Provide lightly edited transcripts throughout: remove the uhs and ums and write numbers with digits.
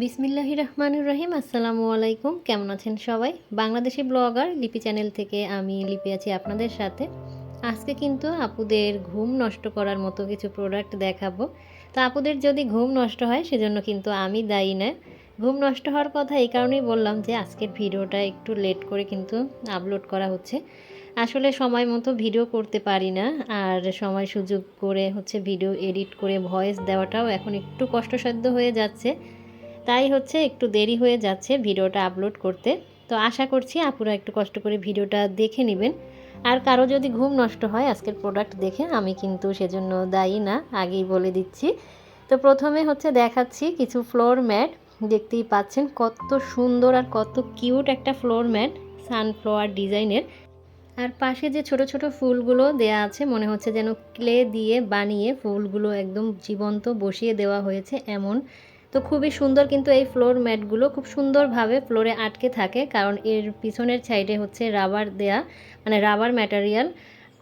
বিসমিল্লাহির রহমানির রহিম। আসসালামু আলাইকুম। কেমন আছেন সবাই? বাংলাদেশি ব্লগার লিপি চ্যানেল থেকে আমি লিপি আছি আপনাদের সাথে। আজকে কিন্তু আপুদের ঘুম নষ্ট করার মতো কিছু প্রোডাক্ট দেখাবো। তো আপুদের যদি ঘুম নষ্ট হয় সেজন্য কিন্তু আমি দায়ী না। ঘুম নষ্ট হওয়ার কথা এই কারণেই বললাম যে আজকের ভিডিওটা একটু লেট করে কিন্তু আপলোড করা হচ্ছে। আসলে সময় মতো ভিডিও করতে পারি না, আর সময় সুযোগ করে ভিডিও এডিট করে ভয়েস দেওয়াটাও এখন একটু কষ্টসাধ্য হয়ে যাচ্ছে। তাই একটু দেরি হয়ে যাচ্ছে ভিডিওটা আপলোড করতে। তো আশা করছি আপুরা একটু কষ্ট করে ভিডিওটা দেখে নেবেন। আর কারো যদি ঘুম নষ্ট হয় আজকের প্রোডাক্ট দেখে, আমি কিন্তু সেজন্য দায়ী না, আগেই বলে দিচ্ছি। তো প্রথমে দেখাচ্ছি কিছু ফ্লোর ম্যাট। দেখতেই পাচ্ছেন কত সুন্দর আর কত কিউট একটা ফ্লোর ম্যাট, সানফ্লাওয়ার ডিজাইনের। আর পাশে যে ছোট ছোট ফুলগুলো দেয়া আছে, মনে হচ্ছে যেন ক্লে দিয়ে বানিয়ে ফুলগুলো একদম জীবন্ত বসিয়ে দেওয়া হয়েছে এমন। তো খুবই সুন্দর, কিন্তু এই ফ্লোর ম্যাটগুলো খুব সুন্দরভাবে ফ্লোরে আটকে থাকে, কারণ এর পিছনের সাইডে রাবার দেয়া, মানে রাবার ম্যাটেরিয়াল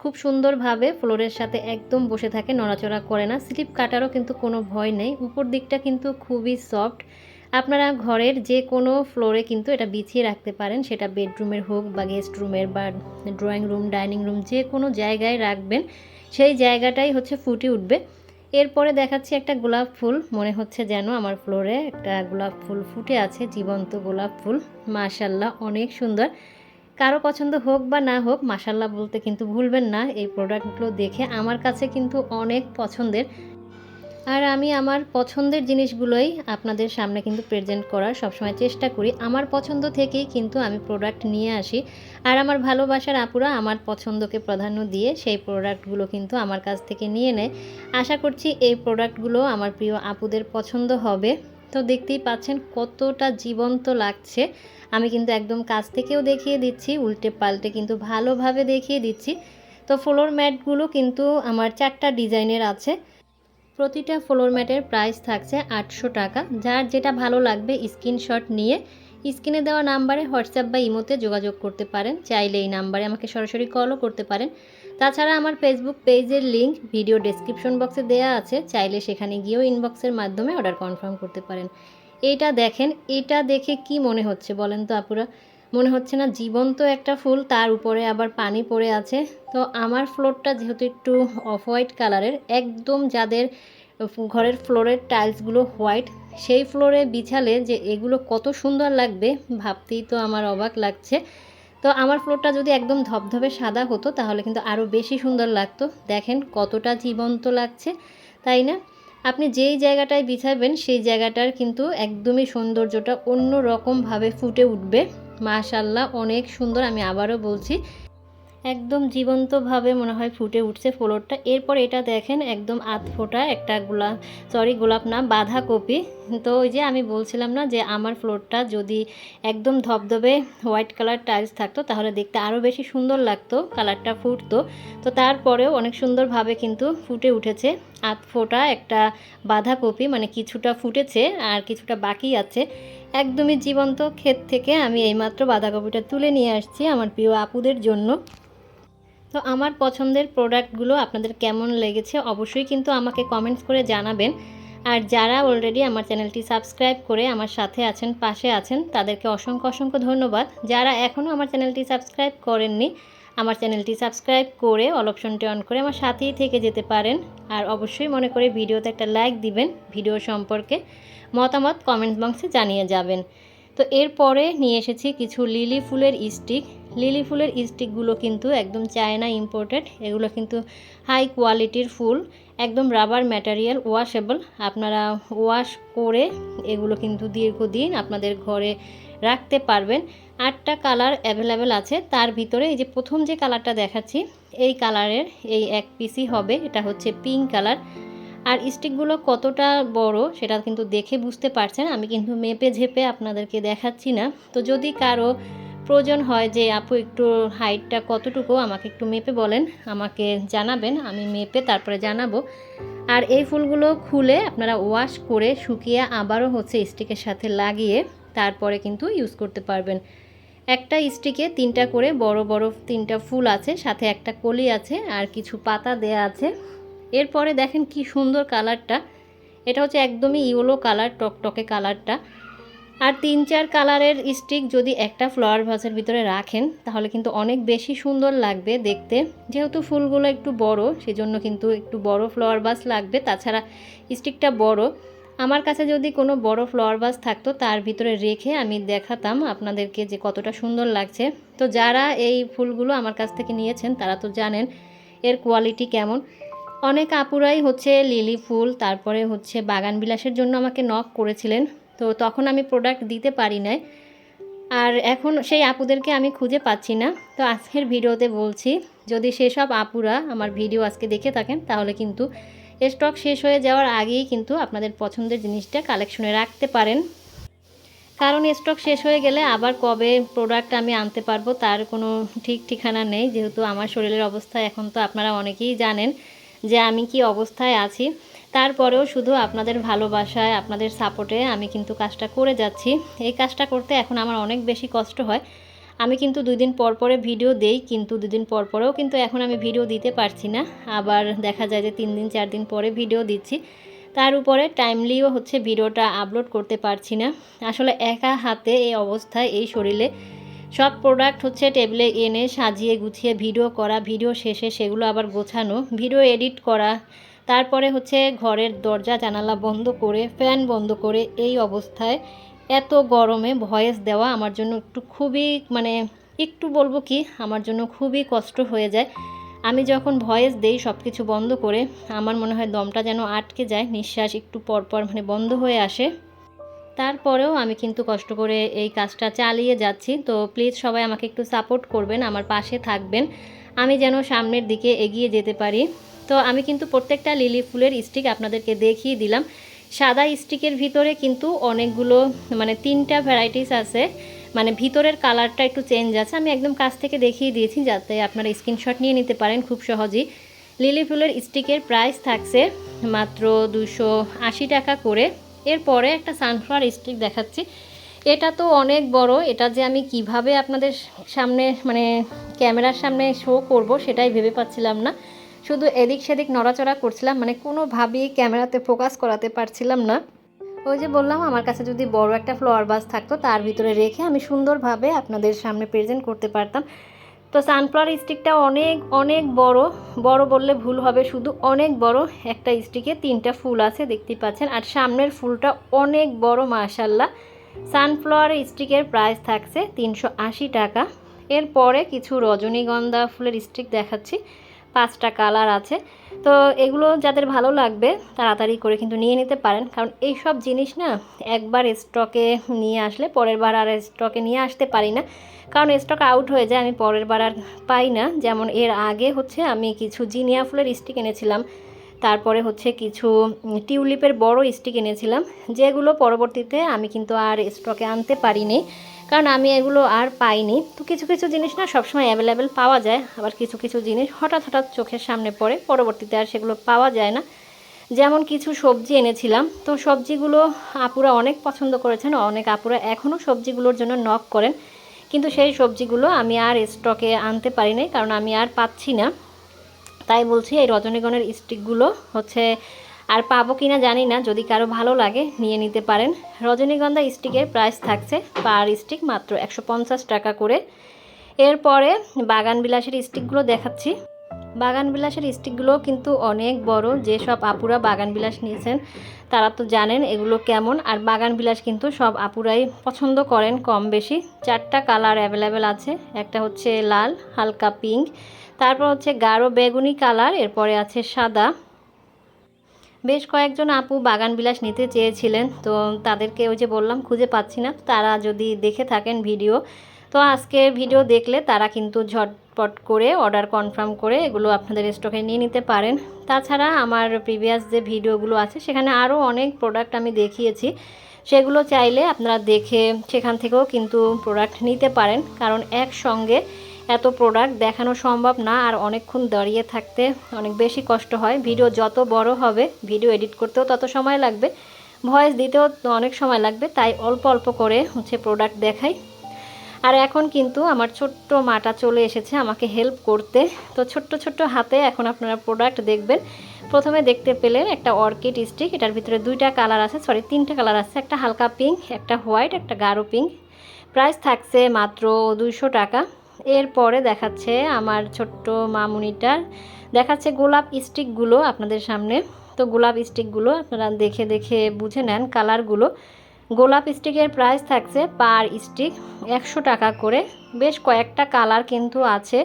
খুব সুন্দরভাবে ফ্লোরের সাথে একদম বসে থাকে, নড়াচড়া করে না। স্লিপ কাটারও কিন্তু কোনো ভয় নেই। উপর দিকটা কিন্তু খুবই সফট। আপনারা ঘরের যে কোনো ফ্লোরে কিন্তু এটা বিছিয়ে রাখতে পারেন, সেটা বেডরুমের হোক বা গেস্ট রুমের বা ড্রয়িং রুম, ডাইনিং রুম, যে কোনো জায়গায় রাখবেন সেই জায়গাটাই ফুটে উঠবে। এরপরে দেখাচ্ছি একটা গোলাপ ফুল। মনে হচ্ছে যেন আমার ফ্লোরে একটা গোলাপ ফুল ফুটে আছে, জীবন্ত গোলাপ ফুল। মাশাল্লাহ, অনেক সুন্দর। কারো পছন্দ হোক বা না হোক, মাশাল্লাহ বলতে কিন্তু ভুলবেন না। এই প্রোডাক্টগুলো দেখে আমার কাছে কিন্তু অনেক পছন্দের। আর আমি আমার পছন্দের জিনিসগুলোই আপনাদের সামনে কিন্তু প্রেজেন্ট করার সবসময় চেষ্টা করি। আমার পছন্দ থেকেই কিন্তু আমি প্রোডাক্ট নিয়ে আসি। আর আমার ভালোবাসার আপুরা আমার পছন্দকে প্রাধান্য দিয়ে সেই প্রোডাক্টগুলো কিন্তু আমার কাছ থেকে নিয়ে নেয়। আশা করছি এই প্রোডাক্টগুলো আমার প্রিয় আপুদের পছন্দ হবে। তো দেখতেই পাচ্ছেন কতটা জীবন্ত লাগছে। আমি কিন্তু একদম কাছ থেকেও দেখিয়ে দিচ্ছি, উল্টে পাল্টে কিন্তু ভালোভাবে দেখিয়ে দিচ্ছি। তো ফ্লোর ম্যাটগুলো কিন্তু আমার 4টা ডিজাইনের আছে। প্রতিটা ফ্লোর ম্যাটের প্রাইস থাকছে 800 টাকা। যার যেটা ভালো লাগবে স্ক্রিনশট নিয়ে স্ক্রিনে দেওয়া নাম্বারে হোয়াটসঅ্যাপ বা ইমোতে যোগাযোগ করতে পারেন। চাইলে এই নাম্বারে আমাকে সরাসরি কলও করতে পারেন। তাছাড়া আমার ফেসবুক পেজের লিংক ভিডিও ডেসক্রিপশন বক্সে দেওয়া আছে, চাইলে সেখানে গিয়েও ইনবক্সের মাধ্যমে অর্ডার কনফার্ম করতে পারেন। এইটা দেখেন, এটা দেখে কি মনে হচ্ছে বলেন তো আপুরা? মনে হচ্ছে না জীবন্ত একটা ফুল, তার উপরে আবার পানি পড়ে আছে? তো আমার ফ্লোরটা যেহেতু একটু অফ হোয়াইট কালারের, একদম যাদের ঘরের ফ্লোরের টাইলসগুলো হোয়াইট, সেই ফ্লোরে বিছালে যে এগুলো কত সুন্দর লাগবে ভাবতেই তো আমার অবাক লাগছে। তো আমার ফ্লোরটা যদি একদম ধবধবে সাদা হতো তাহলে কিন্তু আরও বেশি সুন্দর লাগতো। দেখেন কতটা জীবন্ত লাগছে, তাই না? আপনি যেই জায়গাটায় বিছাবেন সেই জায়গাটার কিন্তু একদমই সৌন্দর্যটা অন্য রকমভাবে ফুটে উঠবে। মাশাল্লাহ, অনেক সুন্দর। আমি আবারও বলছি, একদম জীবন্তভাবে মনে হয় ফুটে উঠছে ফ্লোরটা। এরপর এটা দেখেন, একদম আধ ফোটা একটা গোলাপ না, বাঁধাকপি। তো ওই যে আমি বলছিলাম না যে আমার ফ্লোরটা যদি একদম ধবধবে হোয়াইট কালার টাইলস থাকতো তাহলে দেখতে আরও বেশি সুন্দর লাগতো, কালারটা ফুটতো। তো তারপরেও অনেক সুন্দরভাবে কিন্তু ফুটে উঠেছে আধ ফোটা একটা বাঁধাকপি, মানে কিছুটা ফুটেছে আর কিছুটা বাকি আছে। একদমই জীবন্ত ক্ষেত থেকে আমি এইমাত্র বাঁধাকপিটা তুলে নিয়ে আসছি আমার প্রিয় আপুদের জন্য। তো আমার পছন্দের প্রোডাক্টগুলো আপনাদের কেমন লেগেছে অবশ্যই কিন্তু আমাকে কমেন্টস করে জানাবেন। আর যারা অলরেডি আমার চ্যানেলটি সাবস্ক্রাইব করে আমার সাথে আছেন, পাশে আছেন, তাদেরকে অসংখ্য অসংখ্য ধন্যবাদ। যারা এখনও আমার চ্যানেলটি সাবস্ক্রাইব করেননি, আমার চ্যানেলটি সাবস্ক্রাইব করে অল অপশনটি অন করে আমার সাথেই থেকে যেতে পারেন। আর অবশ্যই মনে করে ভিডিওতে একটা লাইক দিবেন, ভিডিও সম্পর্কে মতামত কমেন্ট বক্সে জানিয়ে যাবেন। তো এরপরে নিয়ে এসেছি কিছু লিলি ফুলের স্টিক। লিলি ফুলের স্টিকগুলো কিন্তু একদম চায়না ইম্পোর্টেড। এগুলো কিন্তু হাই কোয়ালিটির ফুল, একদম রাবার ম্যাটেরিয়াল, ওয়াশেবল। আপনারা ওয়াশ করে এগুলো কিন্তু দীর্ঘদিন আপনাদের ঘরে রাখতে পারবেন। 8টা কালার অ্যাভেলেবেল আছে, তার ভিতরে এই যে প্রথম যে কালারটা দেখাচ্ছি এই কালারের এই এক পিসই হবে। এটা পিঙ্ক কালার। আর স্টিকগুলো কতটা বড় সেটা কিন্তু দেখে বুঝতে পারছেন, আমি কিন্তু মেপে ঝেপে আপনাদেরকে দেখাচ্ছি না। তো যদি কারো প্রয়োজন হয় যে আপু একটু হাইটটা কতটুকু আমাকে একটু মেপে বলেন, আমাকে জানাবেন, আমি মেপে তারপরে জানাবো। আর এই ফুলগুলো খুলে আপনারা ওয়াশ করে শুকিয়ে আবারও স্টিকের সাথে লাগিয়ে তারপরে কিন্তু ইউজ করতে পারবেন। একটা স্টিকে 3টা করে বড় বড় 3টা ফুল আছে, সাথে একটা কলি আছে আর কিছু পাতা দেয়া আছে। এরপরে দেখেন কি সুন্দর কালারটা। এটা একদমই ইয়েলো কালার, টকটকে কালারটা। আর 3-4 কালারের স্টিক যদি একটা ফ্লাওয়ার ভাসের ভিতরে রাখেন তাহলে কিন্তু অনেক বেশি সুন্দর লাগবে দেখতে। যেহেতু ফুলগুলো একটু বড় সেজন্য কিন্তু একটু বড় ফ্লাওয়ার ভাস লাগবে, তাছাড়া স্টিকটা বড়। আমার কাছে যদি কোনো বড় ফ্লাওয়ার ভাস থাকতো তার ভিতরে রেখে আমি দেখাতাম আপনাদেরকে যে কতটা সুন্দর লাগছে। তো যারা এই ফুলগুলো আমার কাছ থেকে নিয়েছেন তারা তো জানেন এর কোয়ালিটি কেমন। অনেক আপুরাই হচ্ছে লিলি ফুল তারপরে হচ্ছে বাগান বিলাসের জন্য আমাকে নক করেছিলেন, তো তখন আমি প্রোডাক্ট দিতে পারি নাই। আর এখন সেই আপুদেরকে আমি খুঁজে পাচ্ছি না। তো আজকের ভিডিওতে বলছি, যদি সেসব আপুরা আমার ভিডিও আজকে দেখে থাকেন তাহলে কিন্তু স্টক শেষ হয়ে যাওয়ার আগেই কিন্তু আপনাদের পছন্দের জিনিসটা কালেকশনে রাখতে পারেন। কারণ স্টক শেষ হয়ে গেলে আবার কবে প্রোডাক্ট আমি আনতে পারবো তার কোনো ঠিক ঠিকানা নেই। যেহেতু আমার শরীরের অবস্থা এখন তো আপনারা অনেকেই জানেন যে আমি কি অবস্থায় আছি। তারপরেও শুধু আপনাদের ভালোবাসায় আপনাদের সাপোর্টে আমি কিন্তু কাজটা করে যাচ্ছি। এই কাজটা করতে এখন আমার অনেক বেশি কষ্ট হয়। আমি কিন্তু 2 দিন পর পরে ভিডিও দেই, কিন্তু 2 দিন পর পরেও কিন্তু এখন আমি ভিডিও দিতে পারছি না। আবার দেখা যায় যে 3 দিন 4 দিন পরে ভিডিও দিচ্ছি, তার উপরে টাইমলিও হচ্ছে ভিডিওটা আপলোড করতে পারছি না। আসলে একা হাতে এই অবস্থায় এই শরীরে সব প্রোডাক্ট হচ্ছে টেবিলে এনে সাজিয়ে গুছিয়ে ভিডিও করা, ভিডিও শেষে সেগুলো আবার গোছানো, ভিডিও এডিট করা, তারপরে হচ্ছে ঘরের দরজা জানালা বন্ধ করে ফ্যান বন্ধ করে এই অবস্থায় এত গরমে ভয়েস দেওয়া আমার জন্য খুবই একটু বলবো কি আমার জন্য খুবই কষ্ট হয়ে যায়। আমি যখন ভয়েস দেই সব কিছু বন্ধ করে আমার মনে হয় দমটা যেন আটকে যায়, নিঃশ্বাস একটু পরপর বন্ধ হয়ে আসে। তারপরেও আমি কিন্তু কষ্ট করে এই কাজটা চালিয়ে যাচ্ছি। তো প্লিজ সবাই আমাকে একটু সাপোর্ট করবেন, আমার পাশে থাকবেন, আমি যেন সামনের দিকে এগিয়ে যেতে পারি। তো আমি কিন্তু প্রত্যেকটা লিলি ফুলের স্টিক আপনাদেরকে দেখিয়ে দিলাম। সাদা স্টিকের ভিতরে কিন্তু অনেকগুলো 3টা ভ্যারাইটিস আছে, ভিতরের কালারটা একটু চেঞ্জ আছে। আমি একদম কাছ থেকে দেখিয়ে দিয়েছি যাতে আপনারা স্ক্রিনশট নিয়ে নিতে পারেন খুব সহজেই। লিলি ফুলের স্টিকের প্রাইস থাকছে মাত্র 280 টাকা করে। এরপরে একটা সানফ্লাওয়ার স্টিক দেখাচ্ছি। এটা তো অনেক বড়, এটা যে আমি কিভাবে আপনাদের সামনে ক্যামেরার সামনে শো করব সেটাই ভেবে পাচ্ছিলাম না। শুধু এদিক সেদিক নড়াচড়া করছিলাম, কোনোভাবেই ক্যামেরাতে ফোকাস করাতে পারছিলাম না। ওই যে বললাম আমার কাছে যদি বড় একটা ফ্লাওয়ার ভাস থাকতো তার ভিতরে রেখে আমি সুন্দরভাবে আপনাদের সামনে প্রেজেন্ট করতে পারতাম। তো সানফ্লাওয়ার স্টিকটা অনেক অনেক বড়, বড় বললে ভুল হবে, শুধু অনেক বড়। একটা স্টিকে 3টা ফুল আছে দেখতেই পাচ্ছেন, আর সামনের ফুলটা অনেক বড় মাশাআল্লাহ। সানফ্লাওয়ার স্টিকের প্রাইস থাকছে 380 টাকা। এরপরে কিছু রজনীগন্ধা ফুলের স্টিক দেখাচ্ছি, 5টা কালার আছে। তো এগুলো যাদের ভালো লাগবে তাড়াতাড়ি করে কিন্তু নিয়ে নিতে পারেন, কারণ এই সব জিনিস না একবার স্টকে নিয়ে আসলে পরের বার আর স্টকে নিয়ে আসতে পারি না, কারণ স্টক আউট হয়ে যায়, আমি পরের বার আর পাই না। যেমন এর আগে হচ্ছে আমি কিছু জিনিয়া ফুলের স্টিক এনেছিলাম, তারপরে হচ্ছে কিছু টিউলিপের বড় স্টিক এনেছিলাম, যেগুলো পরবর্তীতে আমি কিন্তু আর স্টকে আনতে পারিনি, কারণ আমি এগুলো আর পাইনি। তো কিছু কিছু জিনিস না সবসময় অ্যাভেলেবেল পাওয়া যায়, আবার কিছু কিছু জিনিস হঠাৎ হঠাৎ চোখের সামনে পড়ে, পরবর্তীতে আর সেগুলো পাওয়া যায় না। যেমন কিছু সবজি এনেছিলাম, তো সবজিগুলো আপুরা অনেক পছন্দ করেছেন, অনেক আপুরা এখনও সবজিগুলোর জন্য নক করেন, কিন্তু সেই সবজিগুলো আমি আর স্টকে আনতে পারি নাই, কারণ আমি আর পাচ্ছি না। তাই বলছি এই রজনীগন্ধার স্টিকগুলো হচ্ছে আর পাবো কিনা জানি না, যদি কারো ভালো লাগে নিয়ে নিতে পারেন। রজনীগন্ধা স্টিকের প্রাইস থাকছে পার স্টিক মাত্র 150 টাকা করে। এরপরে বাগান বিলাসের স্টিকগুলো দেখাচ্ছি। বাগান বিলাসের স্টিকগুলো কিন্তু অনেক বড়, যেসব আপুরা বাগান বিলাস নিয়েছেন তারা তো জানেন এগুলো কেমন। আর বাগান বিলাস কিন্তু সব আপুরাই পছন্দ করেন কম বেশি। 4টা কালার অ্যাভেলেবেল আছে, একটা হচ্ছে লাল, হালকা পিঙ্ক, তারপর হচ্ছে গাঢ় বেগুনি কালার, এরপরে আছে সাদা। বেশ কয়েকজন আপু বাগান বিলাস নিতে চেয়েছিলেন, তো তাদেরকে ওই যে বললাম খুঁজে পাচ্ছি না। তারা যদি দেখে থাকেন ভিডিও, তো আজকে ভিডিও দেখলে তারা কিন্তু ঝটপট করে অর্ডার কনফার্ম করে এগুলো আপনাদের স্টকে নিয়ে নিতে পারেন। তাছাড়া আমার প্রিভিয়াস যে ভিডিওগুলো আছে সেখানে আরও অনেক প্রোডাক্ট আমি দেখিয়েছি, সেগুলো চাইলে আপনারা দেখে সেখান থেকেও কিন্তু প্রোডাক্ট নিতে পারেন, কারণ একসঙ্গে এত প্রোডাক্ট দেখানো সম্ভব না, আর অনেকক্ষণ দাঁড়িয়ে থাকতে অনেক বেশি কষ্ট হয়। ভিডিও যত বড় হবে ভিডিও এডিট করতেও তত সময় লাগবে, ভয়েস দিতেও অনেক সময় লাগবে, তাই অল্প অল্প করে হচ্ছে প্রোডাক্ট দেখাই। আর এখন কিন্তু আমার ছোট্ট মাটা চলে এসেছে আমাকে হেল্প করতে, তো ছোট্ট ছোট্ট হাতে এখন আপনারা প্রোডাক্ট দেখবেন। প্রথমে দেখতে পেলেন একটা অর্কিড স্টিক, এটার ভিতরে দুইটা কালার আছে, সরি তিনটা কালার আছে, একটা হালকা পিঙ্ক, একটা হোয়াইট, একটা গাঢ় পিঙ্ক। প্রাইস থাকছে মাত্র 200 টাকা। এরপরে দেখাচ্ছে আমার ছোট্ট মামুনিটার, দেখাচ্ছে গোলাপ স্টিকগুলো আপনাদের সামনে। তো গোলাপ স্টিকগুলো আপনারা দেখে দেখে বুঝে নেন কালারগুলো। গোলাপ স্টিকের প্রাইস থাকছে পার স্টিক 100 টাকা করে। বেশ কয়েকটা কালার কিন্তু আছে,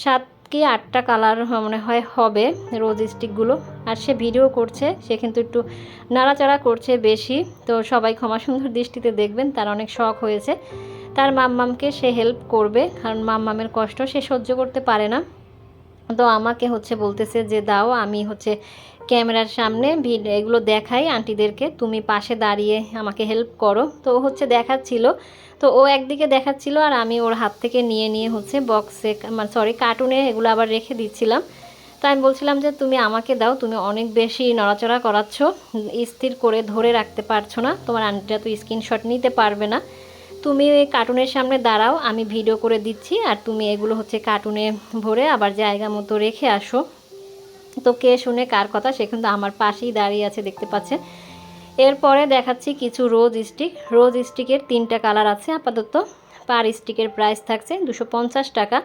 7 কি 8টা কালার মনে হয় হবে রোজ স্টিকগুলো। আর সে ভিডিও করছে, সে কিন্তু একটু নাড়াচাড়া করছে বেশি, তো সবাই ক্ষমা সুন্দর দৃষ্টিতে দেখবেন, তার অনেক শখ হয়েছে। তার মাম্মামকে সে হেল্প করবে, কারণ মাম্মামের কষ্ট সে সহ্য করতে পারে না। তো আমাকে বলতেছে যে দাও, আমি ক্যামেরার সামনে এগুলো দেখাই আন্টিদেরকে, তুমি পাশে দাঁড়িয়ে আমাকে হেল্প করো। তো দেখাচ্ছিল, তো ও একদিকে দেখাচ্ছিল আর আমি ওর হাত থেকে নিয়ে নিয়ে বক্সে সরি কার্টুনে এগুলো আবার রেখে দিচ্ছিলাম। তো আমি বলছিলাম যে তুমি আমাকে দাও, তুমি অনেক বেশি নড়াচড়া করাচ্ছ, স্থির করে ধরে রাখতে পারছো না, তোমার আন্টিটা তো স্ক্রিনশট নিতে পারবে না, তুমি কার্টুনের সামনে দাঁড়াও, আমি ভিডিও করে দিচ্ছি, আর তুমি এগুলো কার্টুনে ভরে আবার জায়গা মতো রেখে আসো। তো কে শুনে কার কথা, সে কিন্তু আমার পাশেই দাঁড়িয়ে আছে, দেখতে পাচ্ছেন। এরপরে দেখাচ্ছি কিছু রোজ স্টিক। রোজ স্টিকের 3টা কালার আছে আপাতত। পার স্টিকের প্রাইস থাকছে 250 টাকা।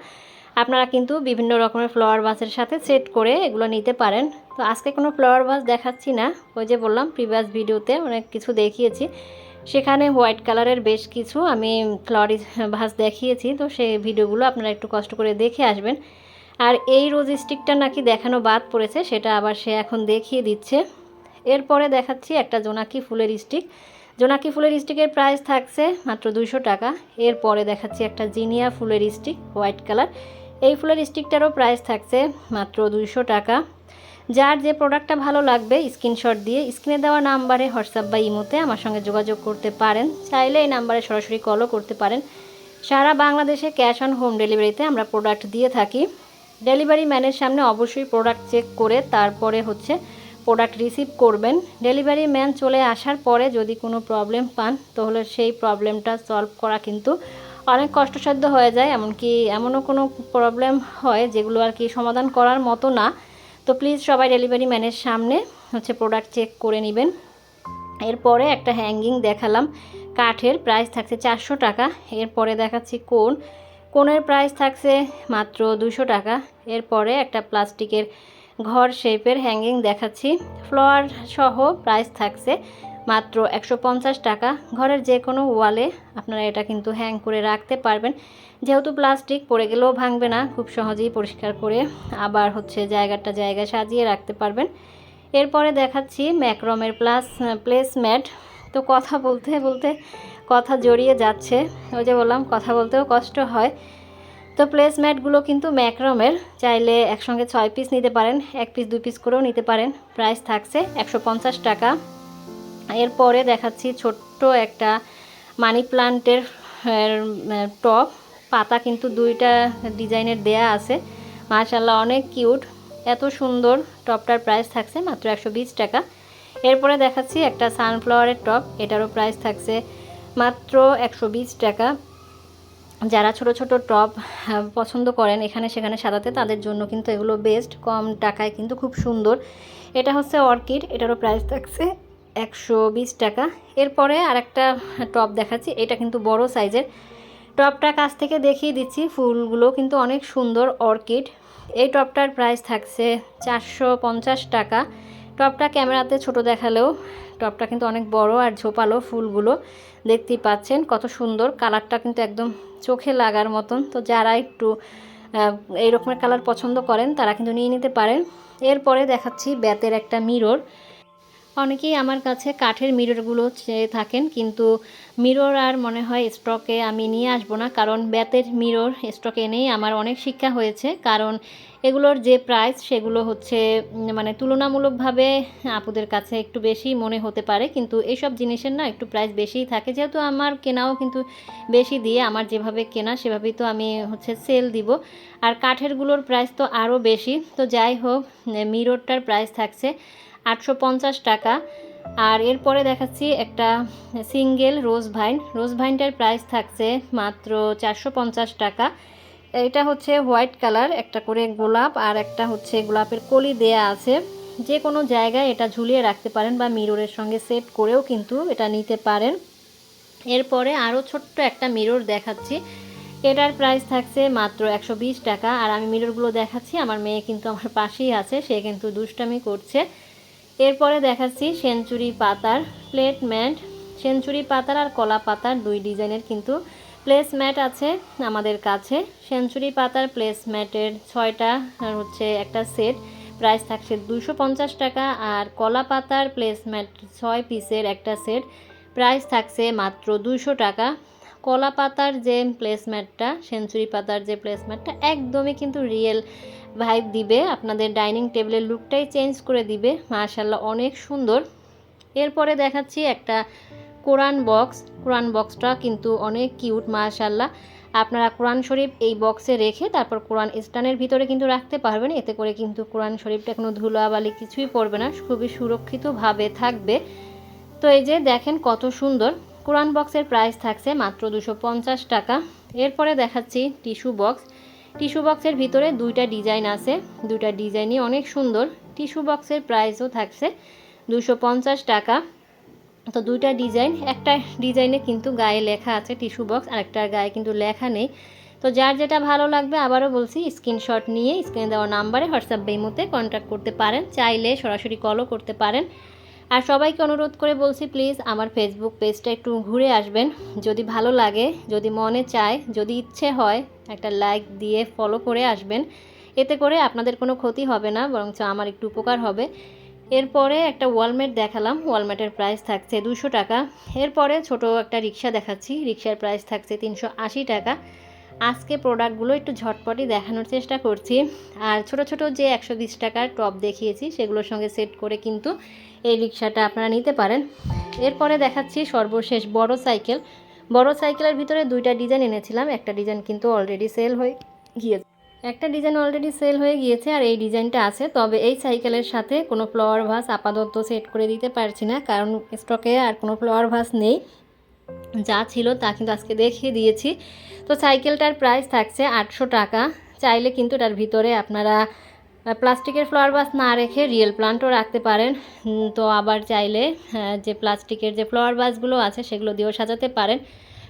আপনারা কিন্তু বিভিন্ন রকমের ফ্লাওয়ার ভাসের সাথে সেট করে এগুলো নিতে পারেন। তো আজকে কোনো ফ্লাওয়ার ভাস দেখাচ্ছি না, ওই যে বললাম প্রিভিয়াস ভিডিওতে অনেক কিছু দেখিয়েছি, সেখানে হোয়াইট কালারের বেশ কিছু আমি ফ্লাওয়ার ভাস দেখিয়েছি। তো সেই ভিডিওগুলো আপনারা একটু কষ্ট করে দেখে আসবেন। আর এই রোজ স্টিকটা নাকি দেখানো বাদ পড়েছে, সেটা আবার সে এখন দেখিয়ে দিচ্ছে। এরপরে দেখাচ্ছি একটা জোনাকি ফুলের স্টিক। জোনাকি ফুলের স্টিকের প্রাইস থাকছে মাত্র 200 টাকা। এরপরে দেখাচ্ছি একটা জিনিয়া ফুলের স্টিক, হোয়াইট কালার। এই ফুলের স্টিকটারও প্রাইস থাকছে মাত্র 200 টাকা। যার যে প্রোডাক্টটা ভালো লাগবে স্ক্রিনশট দিয়ে স্ক্রিনে দেওয়া নাম্বারে হোয়াটসঅ্যাপ বা ইমোতে আমার সঙ্গে যোগাযোগ করতে পারেন, চাইলে এই নাম্বারে সরাসরি কলও করতে পারেন। সারা বাংলাদেশে ক্যাশ অন হোম ডেলিভারিতে আমরা প্রোডাক্ট দিয়ে থাকি। ডেলিভারি ম্যানের সামনে অবশ্যই প্রোডাক্ট চেক করে তারপরে প্রোডাক্ট রিসিভ করবেন। ডেলিভারি ম্যান চলে আসার পরে যদি কোনো প্রবলেম পান, তাহলে সেই প্রবলেমটা সলভ করা কিন্তু অনেক কষ্টসাধ্য হয়ে যায়, এমনকি এমনও কোনো প্রবলেম হয় যেগুলো আর কি সমাধান করার মতো না। তো প্লিজ সবাই ডেলিভারি ম্যানের সামনে প্রোডাক্ট চেক করে নেবেন। এরপরে একটা হ্যাঙ্গিং দেখালাম, কাঠের, প্রাইস থাকছে 400 টাকা। এরপরে দেখাচ্ছি কোনের প্রাইস থাকছে মাত্র 200 টাকা। এরপরে একটা প্লাস্টিকের ঘর শেপের হ্যাঙ্গিং দেখাচ্ছি, ফ্লাওয়ার সহ, প্রাইস থাকছে মাত্র 150 টাকা। ঘরের যে কোনো ওয়ালে আপনারা এটা কিন্তু হ্যাং করে রাখতে পারবেন, যেহেতু প্লাস্টিক পড়ে গেলেও ভাঙবে না, খুব সহজেই পরিষ্কার করে আবার জায়গায় সাজিয়ে রাখতে পারবেন। এরপরে দেখাচ্ছি ম্যাক্রমের প্লেসম্যাট। তো কথা বলতে বলতে কথা জড়িয়ে যাচ্ছে, ওই যে বললাম কথা বলতেও কষ্ট হয়। তো প্লেসম্যাটগুলো কিন্তু ম্যাক্রমের, চাইলে একসঙ্গে 6 পিস নিতে পারেন, 1 পিস 2 পিস করেও নিতে পারেন। প্রাইস থাকছে 150 টাকা। এরপরে দেখাচ্ছি ছোট্ট একটা মানি প্লান্টের টব, পাতা কিন্তু 2টা ডিজাইনের দেয়া আছে, মাশাআল্লাহ অনেক কিউট, এত সুন্দর। টবটার প্রাইস থাকছে মাত্র 120 টাকা। এরপরে দেখাচ্ছি একটা সানফ্লাওয়ারের টব, এটারও প্রাইস থাকছে মাত্র 120 টাকা। যারা ছোট ছোট টব পছন্দ করেন এখানে সেখানে সাজাতে, তাদের জন্য কিন্তু এগুলো বেস্ট, কম টাকায় কিন্তু খুব সুন্দর। এটা অর্কিড, এটারও প্রাইস থাকছে 120 টাকা। এরপরে আরেকটা টব দেখাচ্ছি, এটা কিন্তু বড় সাইজের। টবটা কাছ থেকে দেখিয়ে দিচ্ছি, ফুলগুলো কিন্তু অনেক সুন্দর, অর্কিড। এই টবটার প্রাইস থাকছে 450 টাকা। টবটা ক্যামেরাতে ছোট দেখালেও টবটা কিন্তু অনেক বড় আর ঝোপালো, ফুলগুলো দেখতেই পাচ্ছেন কত সুন্দর, কালারটা কিন্তু একদম চোখে লাগার মতন। তো যারা একটু এই রকমের কালার পছন্দ করেন তারা কিন্তু নিয়ে নিতে পারেন। এরপরে দেখাচ্ছি বেতের একটা মিরর। অনেকেই আমার কাছে কাঠের মিররগুলো চেয়ে থাকেন, কিন্তু মিরর আর মনে হয় স্টকে আমি নিয়ে আসবো না, কারণ বেতের মিরর স্টকে এনেই আমার অনেক শিক্ষা হয়েছে। কারণ এগুলোর যে প্রাইস সেগুলো মানে তুলনামূলকভাবে আপুদের কাছে একটু বেশি মনে হতে পারে, কিন্তু এইসব জিনিসের না একটু প্রাইস বেশিই থাকে। যেহেতু আমার কেনাও কিন্তু বেশি দিয়ে, আমার যেভাবে কেনা সেভাবেই তো আমি সেল দিব, আর কাঠেরগুলোর প্রাইস তো আরও বেশি। তো যাই হোক, মিররটার প্রাইস থাকছে 850 টাকা। আর এরপরে দেখাচ্ছি একটা সিঙ্গেল রোজ ভাইনটার প্রাইস থাকছে মাত্র 450 টাকা। এটা হোয়াইট কালার, একটা করে গোলাপ আর একটা গোলাপের কলি দেয়া আছে। যে কোনো জায়গায় এটা ঝুলিয়ে রাখতে পারেন বা মিররের সঙ্গে সেট করেও কিন্তু এটা নিতে পারেন। এরপরে আরও ছোট্ট একটা মিরর দেখাচ্ছি। এটার প্রাইস থাকছে মাত্র 120 টাকা। আর আমি মিররগুলো দেখাচ্ছি, আমার মেয়ে কিন্তু আমার পাশেই আছে, সে কিন্তু দুষ্টামি করছে। এরপরে দেখাচ্ছি সেঞ্চুরি পাতার প্লেট ম্যাট। সেঞ্চুরি পাতার আর কলা পাতার দুই ডিজাইনের কিন্তু প্লেস ম্যাট আছে আমাদের কাছে। সেঞ্চুরি পাতার প্লেস ম্যাটের 6টা আর হচ্ছে একটা সেট, প্রাইস থাকছে 250 টাকা। আর কলা পাতার প্লেস ম্যাট 6 পিসের একটা সেট, প্রাইস থাকছে মাত্র 200 টাকা। কলা পাতার যে প্লেসম্যাটটা, সেঞ্চুরি পাতার যে প্লেসম্যাটটা একদমই কিন্তু রিয়েল ভাইব দিবে, আপনাদের ডাইনিং টেবিলের লুকটাই চেঞ্জ করে দিবে, মাশাআল্লাহ অনেক সুন্দর। এরপরে দেখাচ্ছি একটা কোরআন বক্স। কোরআন বক্সটা কিন্তু অনেক কিউট মাশাআল্লাহ। আপনারা কোরআন শরীফ এই বক্সে রেখে তারপর কোরআন স্ট্যান্ডের ভিতরে কিন্তু রাখতে পারবেন, এতে করে কিন্তু কোরআন শরীফটা কোনো ধুলাবালি কিছুই পড়বে না, খুবই সুরক্ষিতভাবে থাকবে। তো এই যে দেখেন কত সুন্দর। কোরআন বক্সের প্রাইস থাকছে মাত্র 250 টাকা। এরপরে দেখাচ্ছি টিস্যু বক্স। টিস্যু বক্সের ভিতরে দুইটা ডিজাইন আছে, দুইটা ডিজাইনই অনেক সুন্দর। টিস্যু বক্সের প্রাইসও থাকছে 250 টাকা। তো দুইটা ডিজাইন, একটা ডিজাইনে কিন্তু গায়ে লেখা আছে টিস্যু বক্স, আরেকটার গায়ে কিন্তু লেখা নেই। তো যার যেটা ভালো লাগবে আবারও বলছি, স্ক্রিনশট নিয়ে স্ক্রিনে দেওয়া নাম্বারে হোয়াটসঅ্যাপ ইমোতে কন্ট্যাক্ট করতে পারেন, চাইলে সরাসরি কলও করতে পারেন। আর সবাইকে অনুরোধ করে বলছি প্লিজ আমার ফেসবুক পেজটা একটু ঘুরে আসবেন, যদি ভালো লাগে, যদি মনে চায়, যদি ইচ্ছে হয় একটা লাইক দিয়ে ফলো করে আসবেন, এতে করে আপনাদের কোনো ক্ষতি হবে না, বরঞ্চ আমার একটু উপকার হবে। এরপরে একটা ওয়ালমেট দেখালাম, ওয়ালমেটের প্রাইস থাকছে 200 টাকা। এরপরে ছোট একটা রিক্সা দেখাচ্ছি, রিক্সার প্রাইস থাকছে 380 টাকা। আজকে প্রোডাক্টগুলো একটু ঝটপটি দেখানোর চেষ্টা করছি। আর ছোট ছোট যে 120 টাকার টপ দেখিয়েছি সেগুলোর সঙ্গে সেট করে কিন্তু এই রিক্সাটা আপনারা নিতে পারেন। এরপরে দেখাচ্ছি সর্বশেষ বড় সাইকেল। বড় সাইকেলের ভিতরে দুইটা ডিজাইন এনেছিলাম, একটা ডিজাইন কিন্তু অলরেডি সেল হয়ে গিয়েছে, আর এই ডিজাইনটা আছে। তবে এই সাইকেলের সাথে কোনো ফ্লাওয়ার ভাস আপাতত সেট করে দিতে পারছি না, কারণ স্টকে আর কোনো ফ্লাওয়ার ভাস নেই, যা ছিল তা কিন্তু আজকে দেখিয়ে দিয়েছি। তো সাইকেলটার প্রাইস থাকছে 800 টাকা। চাইলে কিন্তু এটার ভিতরে আপনারা প্লাস্টিকের ফ্লাওয়ার ভাস না রেখে রিয়েল প্লান্টও রাখতে পারেন। তো আবার চাইলে যে প্লাস্টিকের যে ফ্লাওয়ার ভাসগুলো আছে সেগুলো দিয়েও সাজাতে পারেন।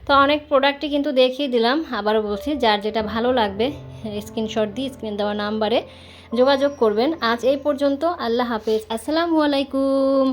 তো অনেক প্রোডাক্টই কিন্তু দেখিয়ে দিলাম, আবারও বলছি যার যেটা ভালো লাগবে স্ক্রিনশট দিয়ে স্ক্রিন দেওয়া নাম্বারে যোগাযোগ করবেন। আজ এই পর্যন্ত, আল্লাহ হাফেজ, আসসালামু আলাইকুম।